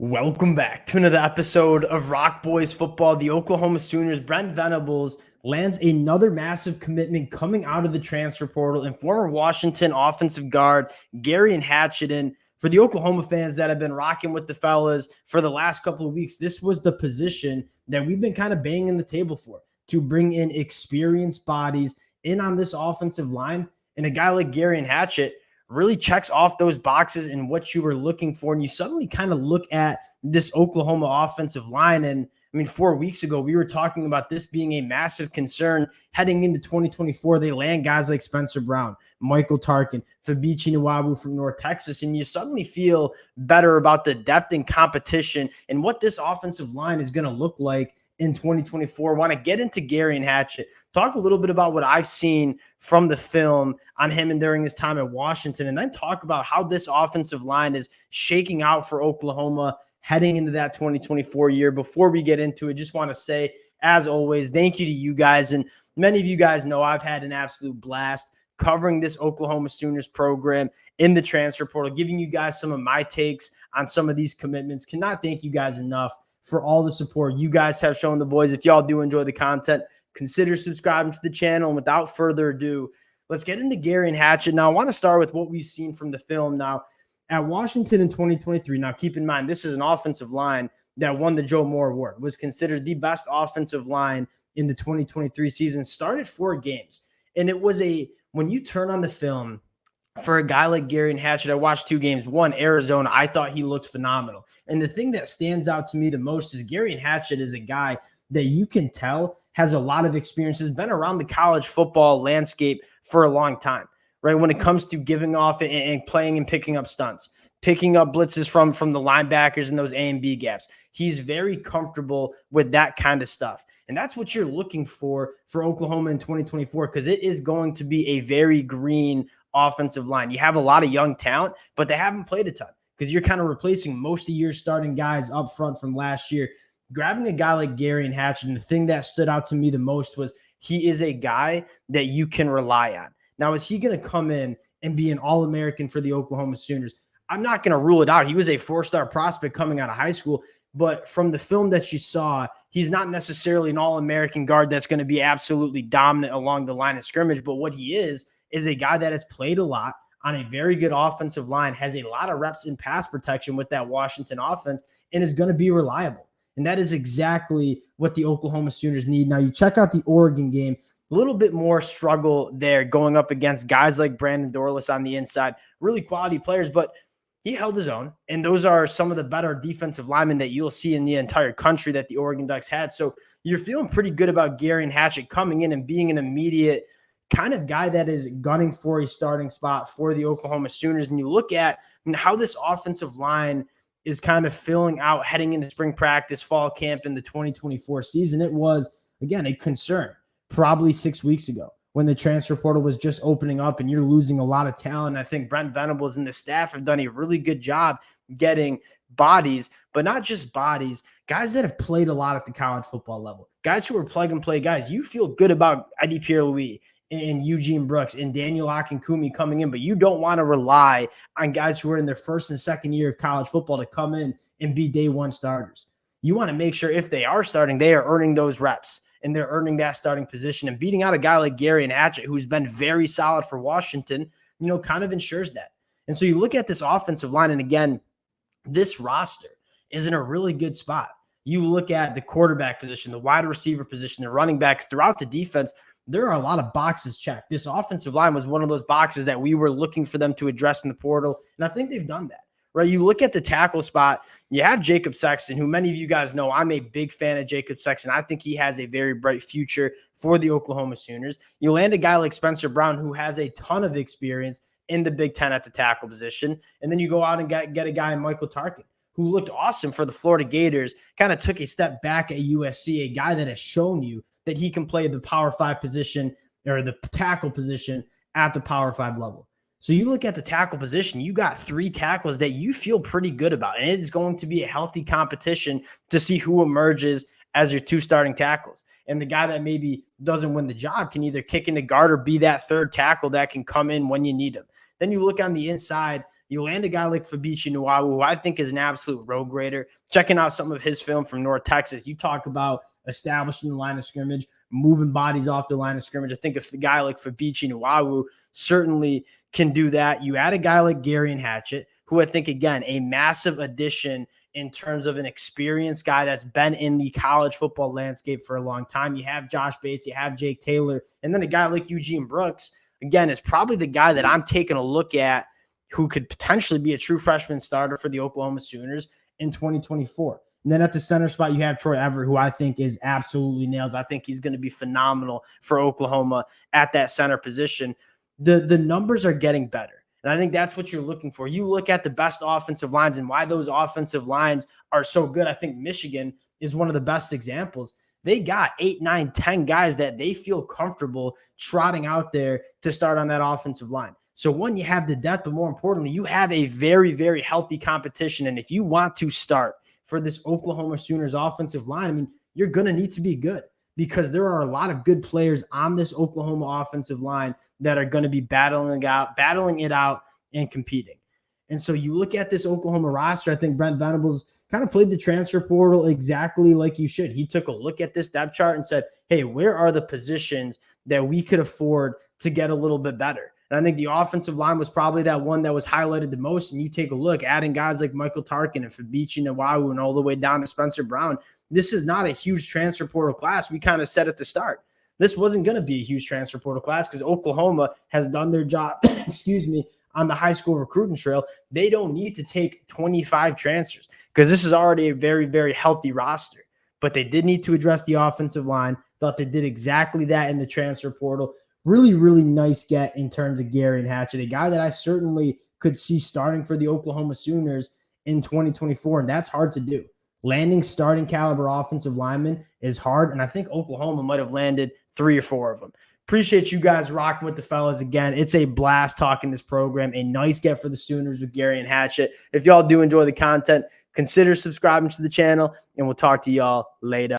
Welcome back to another episode of Rock Boys Football. The Oklahoma Sooners, Brent Venables, lands another massive commitment coming out of the transfer portal, and former Washington offensive guard Geirean Hatchett. And for the Oklahoma fans that have been rocking with the fellas for the last couple of weeks, this was the position that we've been kind of banging the table for, to bring in experienced bodies in on this offensive line. And a guy like Geirean Hatchett really checks off those boxes and what you were looking for. And you suddenly kind of look at this Oklahoma offensive line. And I mean, 4 weeks ago, we were talking about this being a massive concern heading into 2024. They land guys like Spencer Brown, Michael Tarkin, Fabici Nwabu from North Texas. And you suddenly feel better about the depth and competition and what this offensive line is going to look like in 2024. Want to get into Geirean Hatchett, talk a little bit about what I've seen from the film on him and during his time at Washington, and then talk about how this offensive line is shaking out for Oklahoma heading into that 2024 year. Before we get into it, just want to say, as always, thank you to you guys. And many of you guys know I've had an absolute blast covering this Oklahoma Sooners program in the transfer portal, giving you guys some of my takes on some of these commitments. Cannot thank you guys enough for all the support you guys have shown the boys. If y'all do enjoy the content, consider subscribing to the channel. And without further ado, let's get into Geirean Hatchett. Now, I want to start with what we've seen from the film. Now, at Washington in 2023, now keep in mind, this is an offensive line that won the Joe Moore Award, was considered the best offensive line in the 2023 season, started 4 games. And it was when you turn on the film, for a guy like Geirean Hatchett, I watched 2 games. One, Arizona, I thought he looked phenomenal. And the thing that stands out to me the most is Geirean Hatchett is a guy that you can tell has a lot of experience, has been around the college football landscape for a long time, right? When it comes to giving off and playing and picking up stunts, picking up blitzes from the linebackers in those A and B gaps. He's very comfortable with that kind of stuff. And that's what you're looking for Oklahoma in 2024, because it is going to be a very green offensive line. You have a lot of young talent, but they haven't played a ton because you're kind of replacing most of your starting guys up front from last year. Grabbing a guy like Geirean Hatchett, and the thing that stood out to me the most was he is a guy that you can rely on. Now, is he going to come in and be an All-American for the Oklahoma Sooners? I'm not going to rule it out. He was a 4-star prospect coming out of high school, but from the film that you saw, he's not necessarily an All-American guard that's going to be absolutely dominant along the line of scrimmage. But what he is a guy that has played a lot on a very good offensive line, has a lot of reps in pass protection with that Washington offense, and is going to be reliable. And that is exactly what the Oklahoma Sooners need. Now, you check out the Oregon game, a little bit more struggle there going up against guys like Brandon Dorlus on the inside, really quality players, but he held his own. And those are some of the better defensive linemen that you'll see in the entire country that the Oregon Ducks had. So you're feeling pretty good about Geirean Hatchett coming in and being an immediate kind of guy that is gunning for a starting spot for the Oklahoma Sooners. And you look at how this offensive line is kind of filling out heading into spring practice, fall camp in the 2024 season. It was, again, a concern probably 6 weeks ago when the transfer portal was just opening up and you're losing a lot of talent. I think Brent Venables and the staff have done a really good job getting bodies, but not just bodies, guys that have played a lot at the college football level, guys who are plug-and-play guys. You feel good about Eddie Pierre-Louis and Eugene Brooks and Daniel Akinkumi coming in, but you don't want to rely on guys who are in their first and second year of college football to come in and be day one starters. You want to make sure if they are starting, they are earning those reps and they're earning that starting position, and beating out a guy like Geirean Hatchett, who's been very solid for Washington, kind of ensures that. And so you look at this offensive line, and again, this roster is in a really good spot. You look at the quarterback position, the wide receiver position, the running back, throughout the defense, there are a lot of boxes checked. This offensive line was one of those boxes that we were looking for them to address in the portal, and I think they've done that, right? You look at the tackle spot, you have Jacob Sexton, who many of you guys know I'm a big fan of Jacob Sexton. I think he has a very bright future for the Oklahoma Sooners. You land a guy like Spencer Brown, who has a ton of experience in the Big Ten at the tackle position, and then you go out and get a guy, Michael Tarkin, who looked awesome for the Florida Gators, kind of took a step back at USC, a guy that has shown you that he can play the Power 5 position or the tackle position at the Power 5 level. So you look at the tackle position, you got 3 tackles that you feel pretty good about, and it is going to be a healthy competition to see who emerges as your 2 starting tackles. And the guy that maybe doesn't win the job can either kick into guard or be that third tackle that can come in when you need him. Then you look on the inside, You land a guy like Fabici Nuawu, who I think is an absolute road grader. Checking out some of his film from North Texas, you talk about establishing the line of scrimmage, moving bodies off the line of scrimmage. I think if a guy like Fabici Nuawu certainly can do that. You add a guy like Geirean Hatchett, who I think, again, a massive addition in terms of an experienced guy that's been in the college football landscape for a long time. You have Josh Bates, you have Jake Taylor, and then a guy like Eugene Brooks, again, is probably the guy that I'm taking a look at who could potentially be a true freshman starter for the Oklahoma Sooners in 2024. And then at the center spot, you have Troy Everett, who I think is absolutely nails. I think he's going to be phenomenal for Oklahoma at that center position. The numbers are getting better. And I think that's what you're looking for. You look at the best offensive lines and why those offensive lines are so good. I think Michigan is one of the best examples. They got 8, 9, 10 guys that they feel comfortable trotting out there to start on that offensive line. So one, you have the depth, but more importantly, you have a very, very healthy competition. And if you want to start for this Oklahoma Sooners offensive line, I mean, you're going to need to be good because there are a lot of good players on this Oklahoma offensive line that are going to be battling it out and competing. And so you look at this Oklahoma roster, I think Brent Venables kind of played the transfer portal exactly like you should. He took a look at this depth chart and said, hey, where are the positions that we could afford to get a little bit better? And I think the offensive line was probably that one that was highlighted the most. And you take a look, adding guys like Michael Tarkin and Fabici Nuawu and all the way down to Spencer Brown. This is not a huge transfer portal class. We kind of said at the start, this wasn't going to be a huge transfer portal class because Oklahoma has done their job, on the high school recruiting trail. They don't need to take 25 transfers because this is already a very, very healthy roster. But they did need to address the offensive line. Thought they did exactly that in the transfer portal. Really, really nice get in terms of Geirean Hatchett, a guy that I certainly could see starting for the Oklahoma Sooners in 2024, and that's hard to do. Landing starting caliber offensive linemen is hard, and I think Oklahoma might have landed 3 or 4 of them. Appreciate you guys rocking with the fellas again. It's a blast talking this program. A nice get for the Sooners with Geirean Hatchett. If y'all do enjoy the content, consider subscribing to the channel, and we'll talk to y'all later.